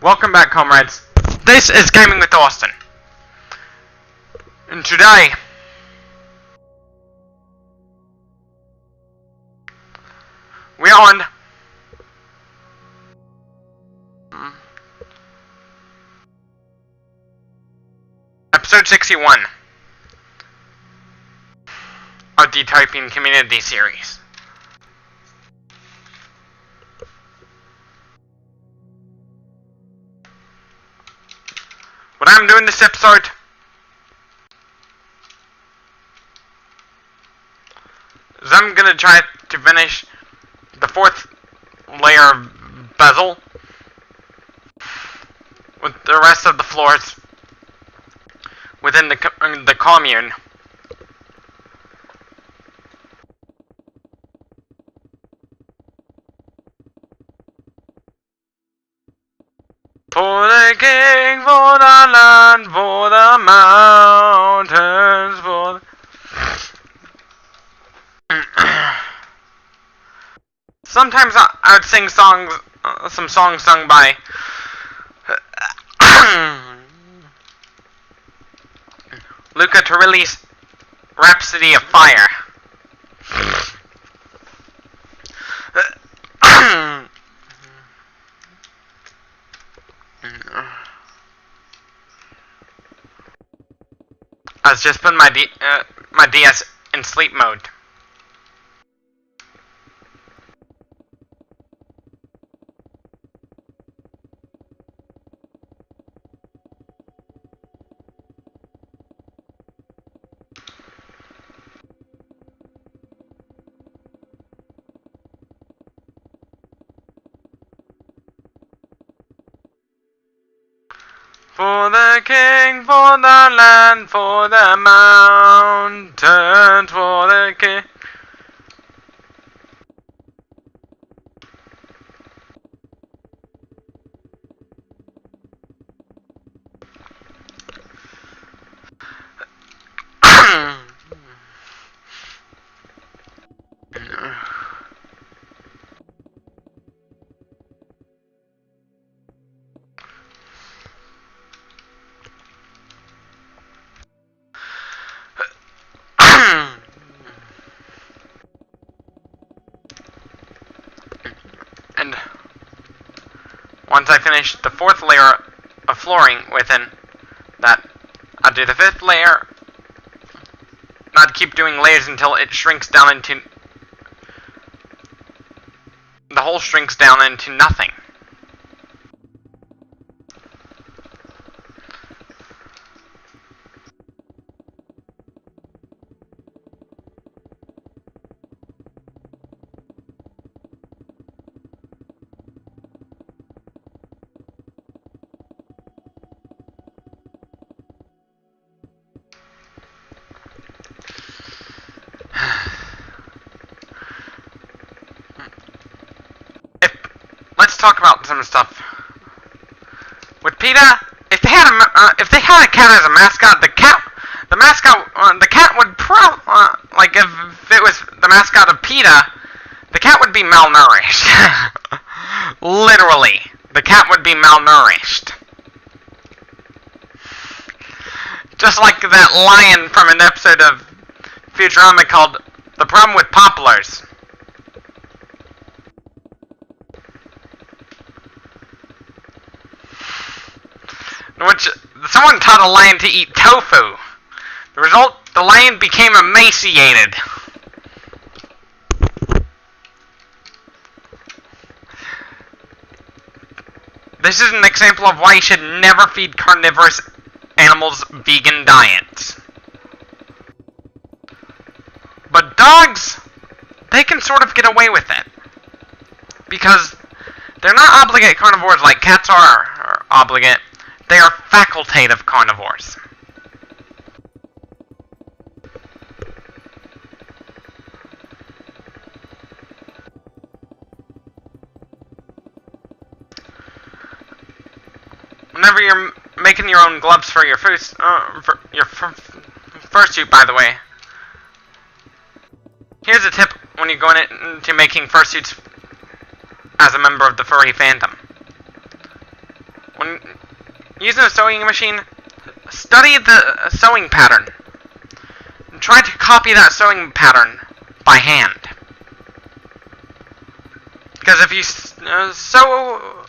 Welcome back, comrades. This is Gaming with Austin. And today, we are on episode 61 of the Utopian Community series. What I'm doing this episode is I'm gonna try to finish the fourth layer of bezel with the rest of the floors within the commune. For the king, for the land, for the mountains, for the... Sometimes I would sing songs, some songs sung by Luca Turilli's Rhapsody of Fire. I was just putting my DS in sleep mode. For the king, for the land, for the mountains, for the king. And once I finish the fourth layer of flooring within that, I'll do the fifth layer. Not keep doing layers until it shrinks down into... the whole shrinks down into nothing. Let's talk about some stuff. With PETA, if they had a cat as a mascot, the cat would like if it was the mascot of PETA, the cat would be malnourished. Literally, the cat would be malnourished. Just like that lion from an episode of Futurama called "The Problem with Poplars." In which someone taught a lion to eat tofu. The result, the lion became emaciated. This is an example of why you should never feed carnivorous animals vegan diets. But dogs, they can sort of get away with it. Because they're not obligate carnivores like cats are obligate. They are facultative carnivores. Whenever you're making your own gloves for your fursuit, by the way, here's a tip when you're going into making fursuits as a member of the furry fandom. using a sewing machine, study the sewing pattern. And try to copy that sewing pattern by hand. Because if you sew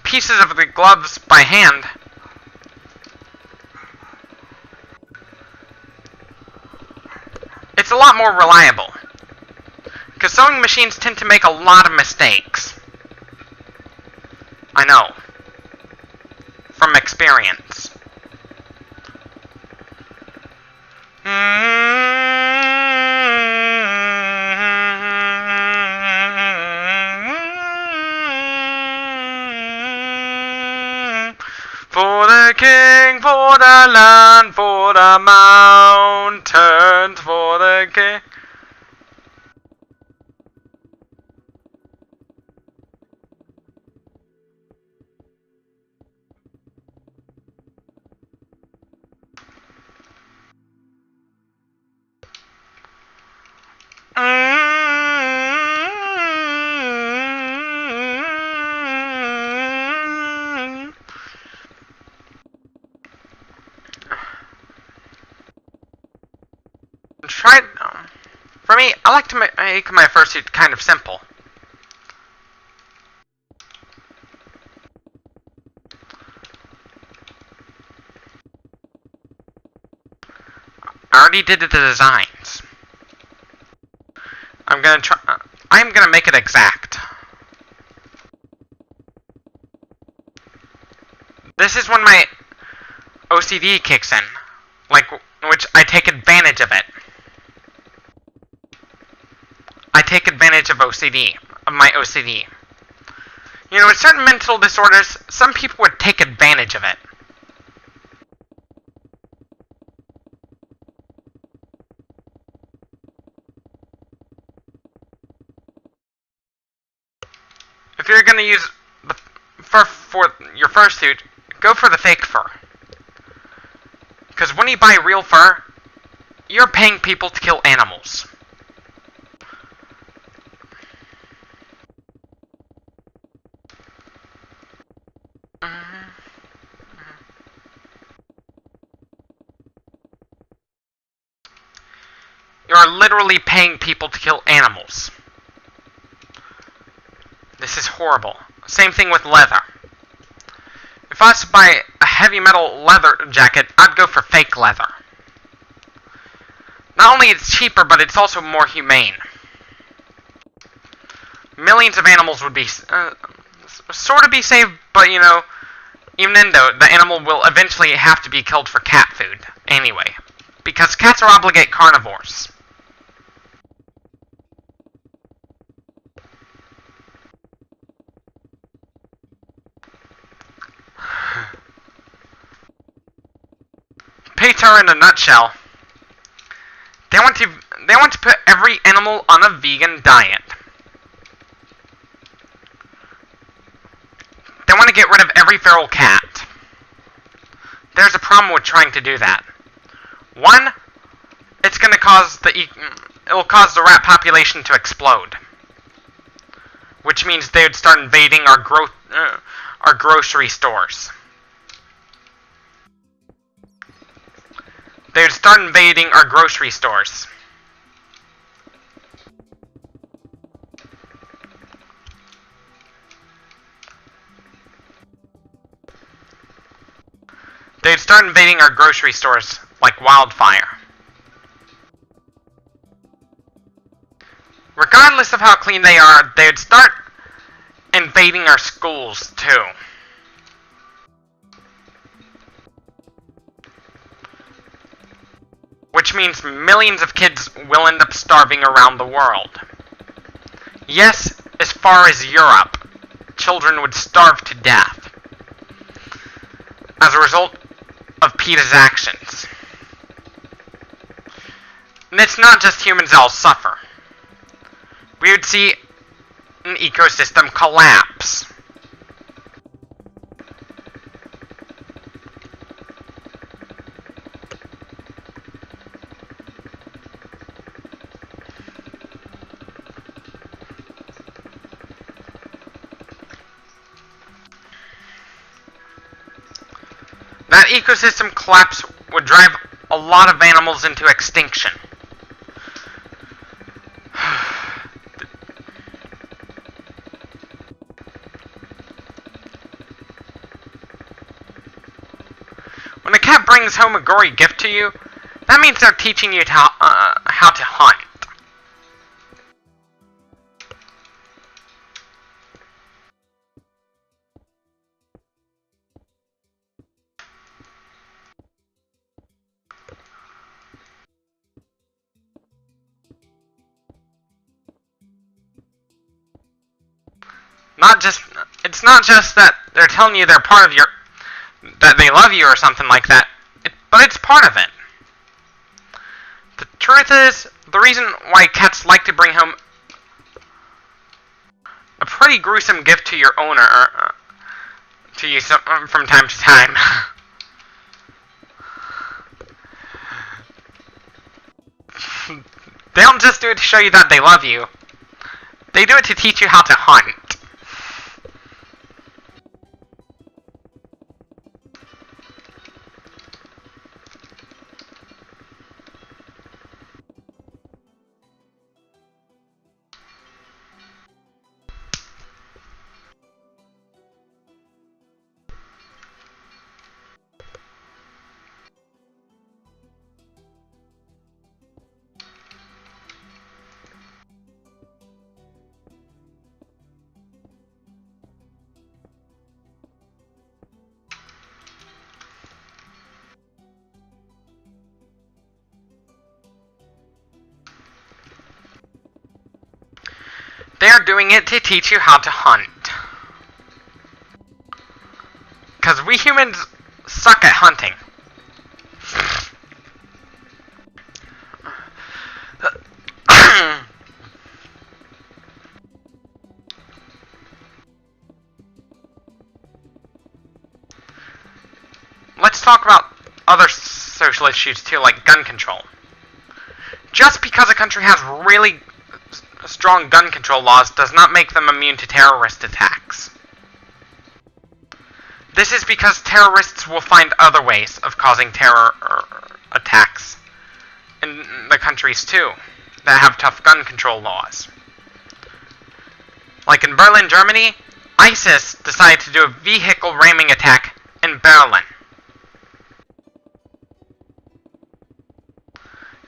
pieces of the gloves by hand, it's a lot more reliable. Because sewing machines tend to make a lot of mistakes. I know. From experience. For the king, for the land, for the mountains, for the king. For me, I like to make my fursuit kind of simple. I already did the designs. I'm gonna make it exact. This is when my OCD kicks in, which I take advantage of it. I take advantage of my OCD. You know, with certain mental disorders, some people would take advantage of it. If you're gonna use the fur for your fursuit, go for the fake fur. Because when you buy real fur, you're paying people to kill animals. You are literally paying people to kill animals. This is horrible. Same thing with leather. If I was to buy a heavy metal leather jacket, I'd go for fake leather. Not only is it cheaper, but it's also more humane. Millions of animals would be sort of be saved, but you know, even then though, the animal will eventually have to be killed for cat food anyway. Because cats are obligate carnivores. Peter in a nutshell. They want to put every animal on a vegan diet. They want to get rid of every feral cat. There's a problem with trying to do that. One, it's going to cause it'll cause the rat population to explode, which means they would start invading our grocery stores. They would start invading our grocery stores. They'd start invading our grocery stores like wildfire. Regardless of how clean they are, they'd start invading our schools too. Which means millions of kids will end up starving around the world. Yes, as far as Europe, children would starve to death as a result of PETA's actions. And it's not just humans that'll suffer. We would see an ecosystem collapse. that ecosystem collapse would drive a lot of animals into extinction. When a cat brings home a gory gift to you, that means they're teaching you how to hunt. It's not just that they're telling you they're part of that they love you or something like that, but it's part of it. The truth is, the reason why cats like to bring home a pretty gruesome gift to your owner, to you from time to time. They don't just do it to show you that they love you. They do it to teach you how to hunt. They're doing it to teach you how to hunt. Because we humans suck at hunting. Let's talk about other social issues too, like gun control. Just because a country has really strong gun control laws does not make them immune to terrorist attacks. This is because terrorists will find other ways of causing terror attacks in the countries too that have tough gun control laws. Like in Berlin, Germany, ISIS decided to do a vehicle ramming attack in Berlin.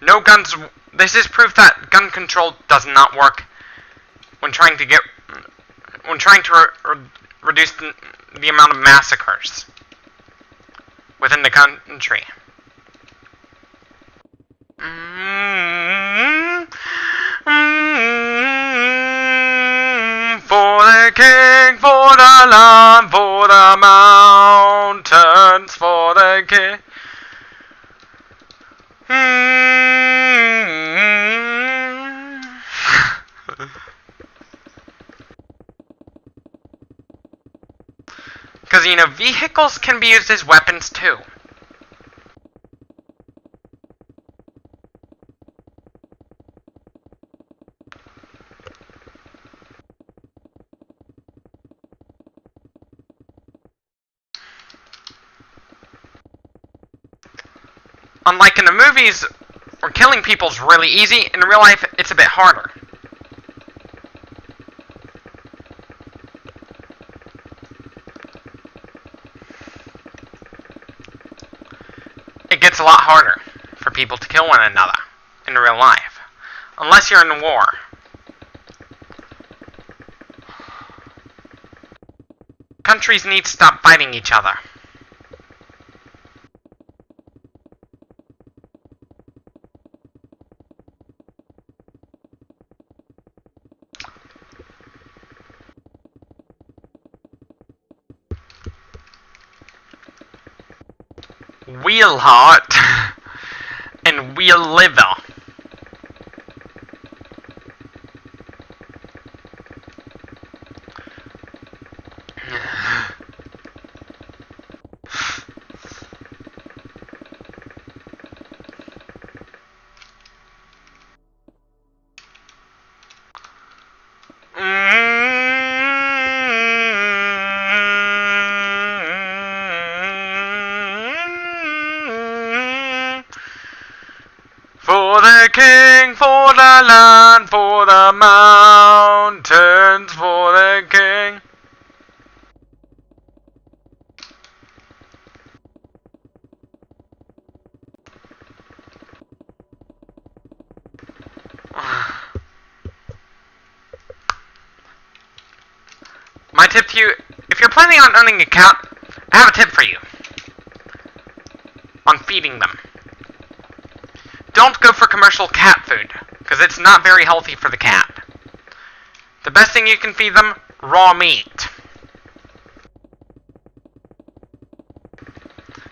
No guns. This is proof that gun control does not work when trying to reduce the amount of massacres within the country. For the king, for the land, for the mountains, for the king. Because, you know, vehicles can be used as weapons too. Unlike in the movies, where killing people is really easy, in real life it's a bit harder. It gets a lot harder for people to kill one another in real life, unless you're in war. Countries need to stop fighting each other. Wheel heart and wheel liver. king, for the land, for the mountains, for the king. My tip to you, if you're planning on owning a cat, I have a tip for you. On feeding them. Don't go for commercial cat food, because it's not very healthy for the cat. The best thing you can feed them, raw meat.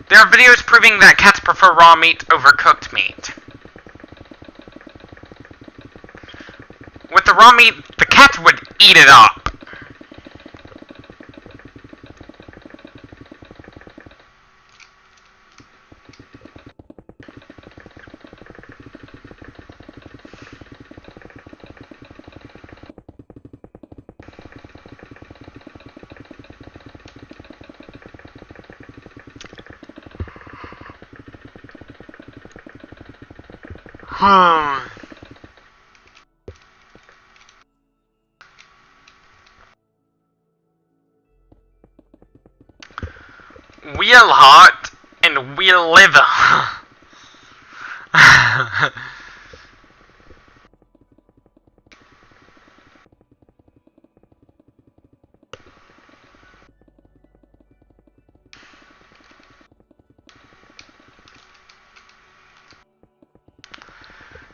There are videos proving that cats prefer raw meat over cooked meat. With the raw meat, the cats would eat it up. We'll heart and we'll liver.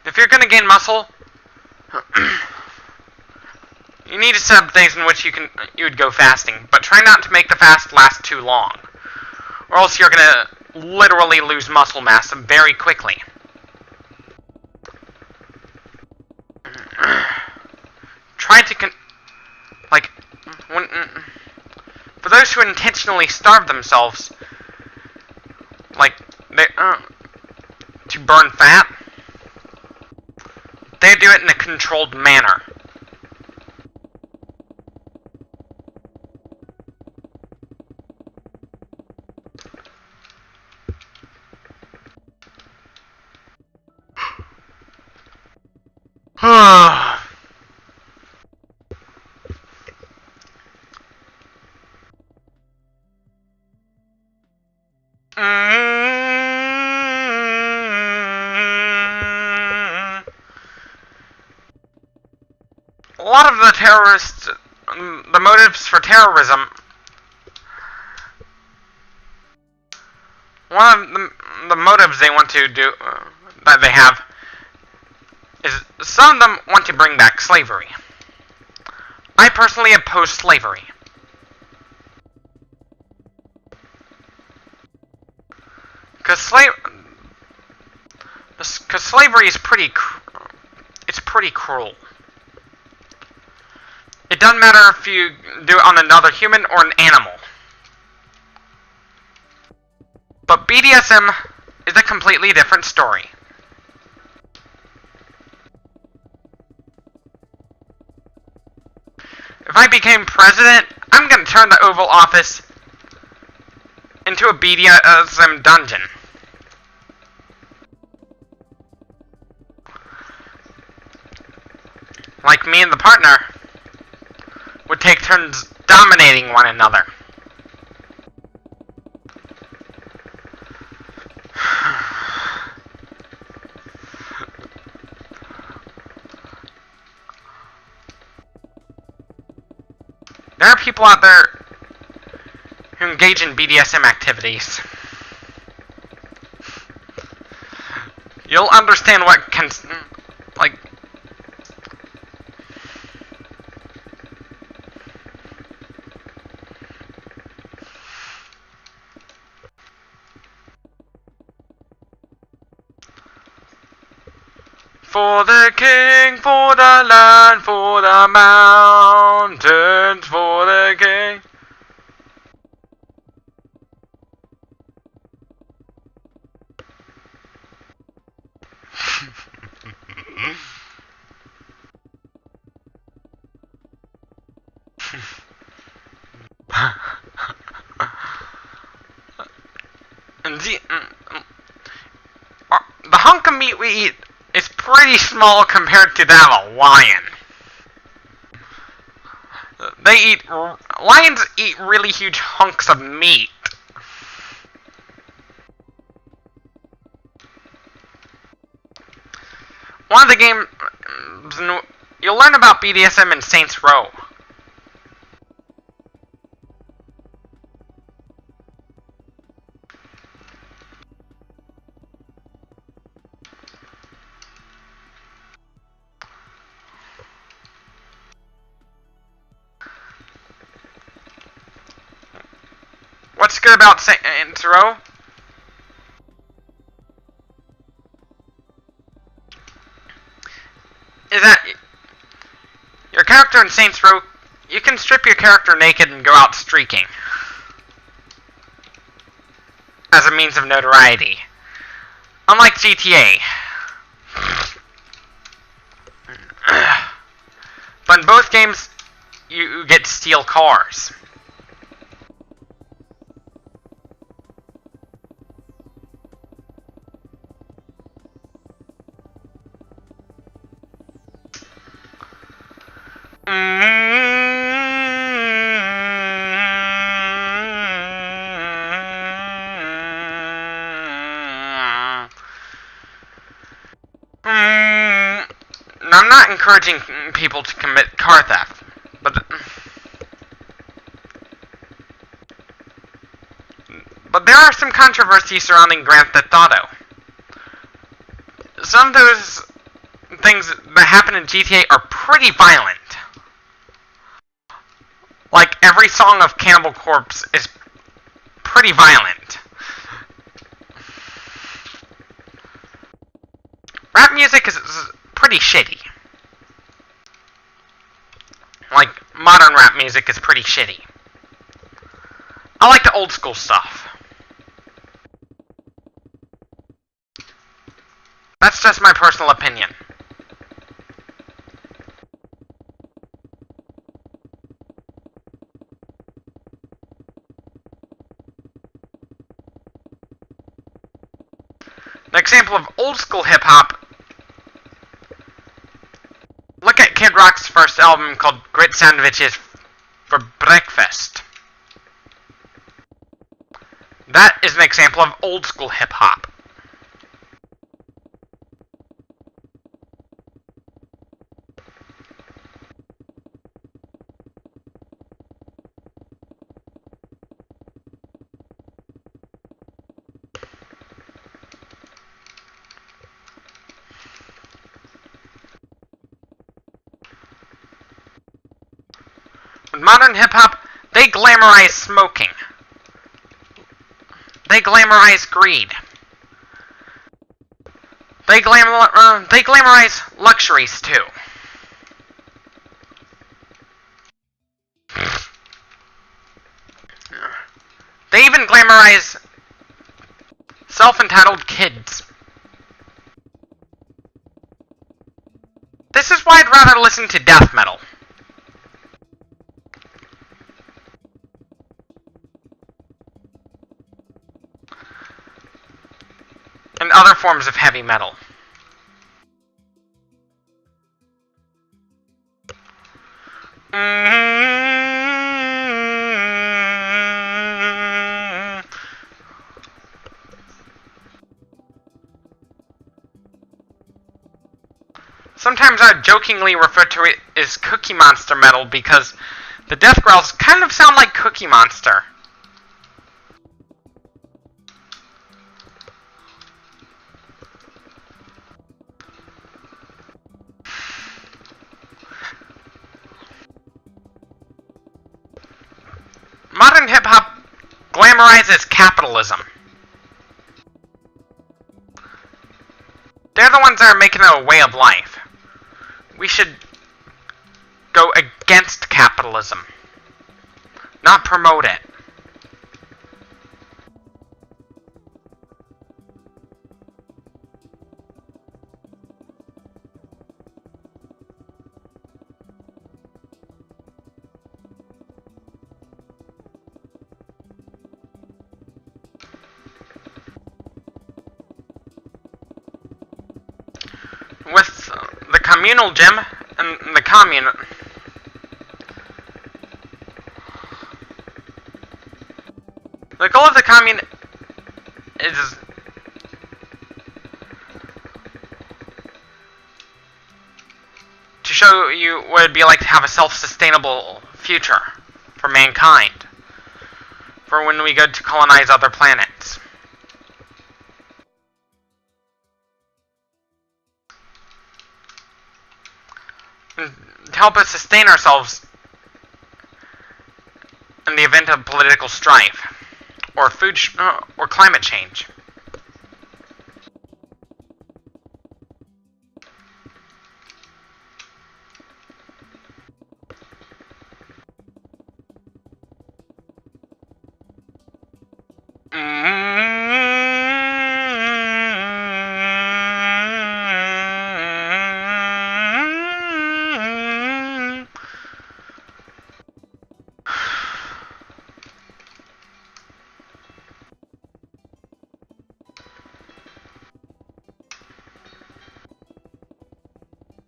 If you're gonna gain muscle, you need to set up days in which you would go fasting, but try not to make the fast last too long, or else you're gonna literally lose muscle mass very quickly. Try to for those who intentionally starve themselves, to burn fat, they do it in a controlled manner. A lot of the terrorists, the motives for terrorism, one of the motives they want to do, that they have, is some of them want to bring back slavery. I personally oppose slavery. Because slavery is pretty cruel. It doesn't matter if you do it on another human or an animal. But BDSM is a completely different story. If I became president, I'm going to turn the Oval Office into a BDSM dungeon. Like me and the partner would take turns dominating one another. There are people out there who engage in BDSM activities. You'll understand what For the king, for the land, for the mountains, for the king. And the hunk of meat we eat is pretty small compared to that of a lion. Lions eat really huge hunks of meat. One of the games, you'll learn about BDSM in Saints Row. What's good about Saints Row? Is that your character in Saints Row, you can strip your character naked and go out streaking as a means of notoriety. Unlike GTA. But in both games, you get to steal cars. I'm not encouraging people to commit car theft, but there are some controversies surrounding Grand Theft Auto. Some of those things that happen in GTA are pretty violent. Like, every song of Cannibal Corpse is pretty violent. Rap music is pretty shitty. Like, modern rap music is pretty shitty. I like the old school stuff. That's just my personal opinion. An example of old school hip hop. Look at Kid Rock's first album called Grit Sandwiches for Breakfast. That is an example of old school hip hop. With modern hip-hop, they glamorize smoking. They glamorize greed. They glamorize luxuries, too. They even glamorize self-entitled kids. This is why I'd rather listen to death metal. And other forms of heavy metal. Sometimes I jokingly refer to it as Cookie Monster metal because the death growls kind of sound like Cookie Monster. Modern hip-hop glamorizes capitalism. They're the ones that are making it a way of life. We should go against capitalism, not promote it. communal gym and the commune. The goal of the commune is to show you what it'd be like to have a self-sustainable future for mankind, for when we go to colonize other planets. And to help us sustain ourselves in the event of political strife, or or climate change.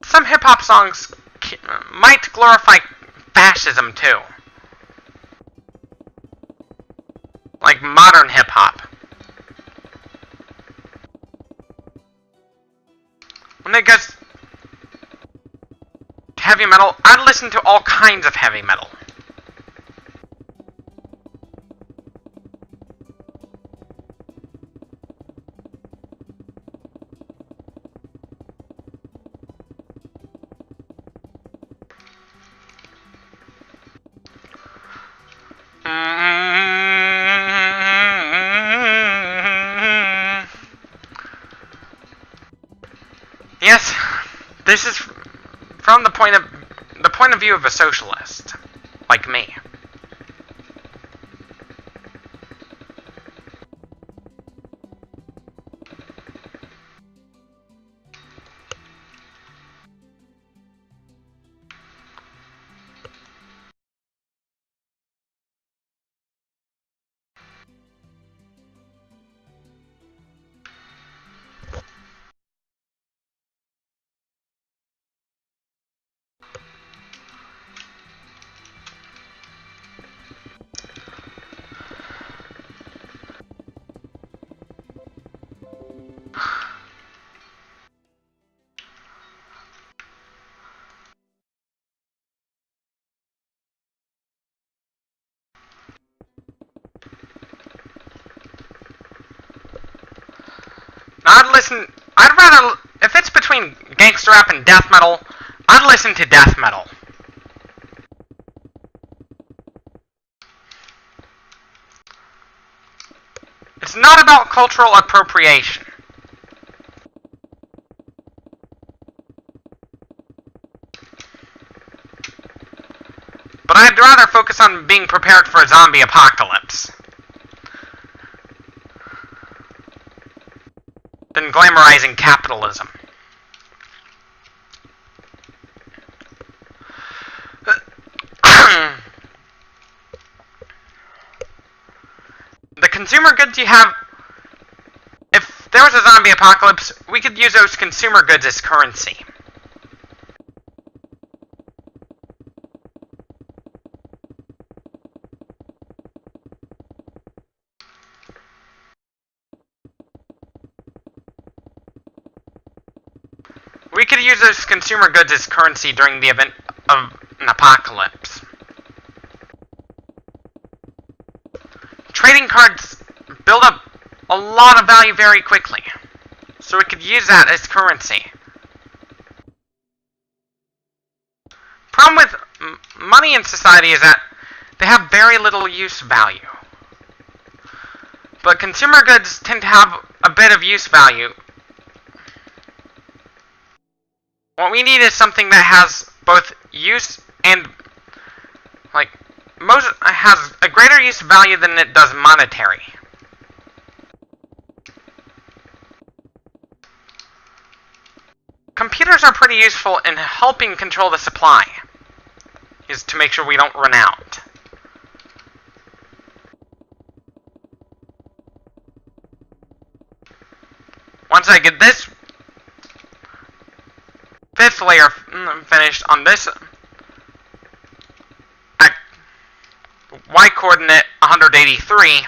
Some hip-hop songs might glorify fascism too. Like modern hip-hop. When it goes to heavy metal, I listen to all kinds of heavy metal. Yes, this is from the point of view of a socialist, like me. I'd rather, if it's between gangster rap and death metal, I'd listen to death metal. It's not about cultural appropriation. But I'd rather focus on being prepared for a zombie apocalypse than glamorizing capitalism. The consumer goods you have, if there was a zombie apocalypse, we could use those consumer goods as currency. We could use those consumer goods as currency during the event of an apocalypse. Trading cards build up a lot of value very quickly, so we could use that as currency. Problem with money in society is that they have very little use value. But consumer goods tend to have a bit of use value. What we need is something that has both use and, has a greater use value than it does monetary. Computers are pretty useful in helping control the supply, is to make sure we don't run out. Once I get this 5th layer finished on this at y coordinate 183,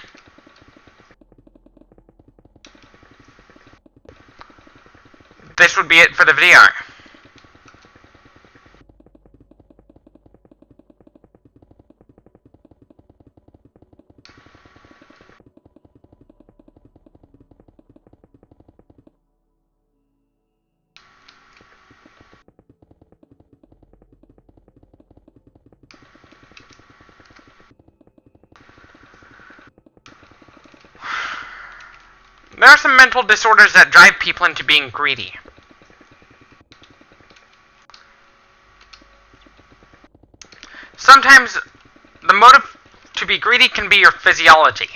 this would be it for the video. There are some mental disorders that drive people into being greedy. Sometimes the motive to be greedy can be your physiology,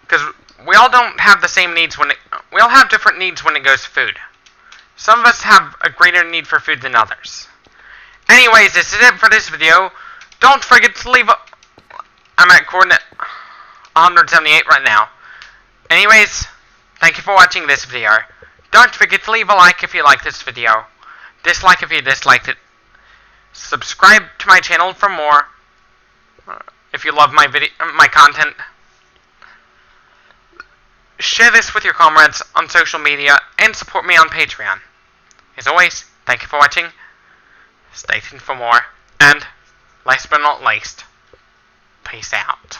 because we all don't have the same needs we all have different needs when it goes to food. Some of us have a greater need for food than others. Anyways, this is it for this video. Don't forget to leave I'm at coordinate 178 right now. Anyways, thank you for watching this video. Don't forget to leave a like if you like this video. Dislike if you disliked it. Subscribe to my channel for more if you love my content. Share this with your comrades on social media and support me on Patreon. As always, thank you for watching. Stay tuned for more. And last but not least, peace out.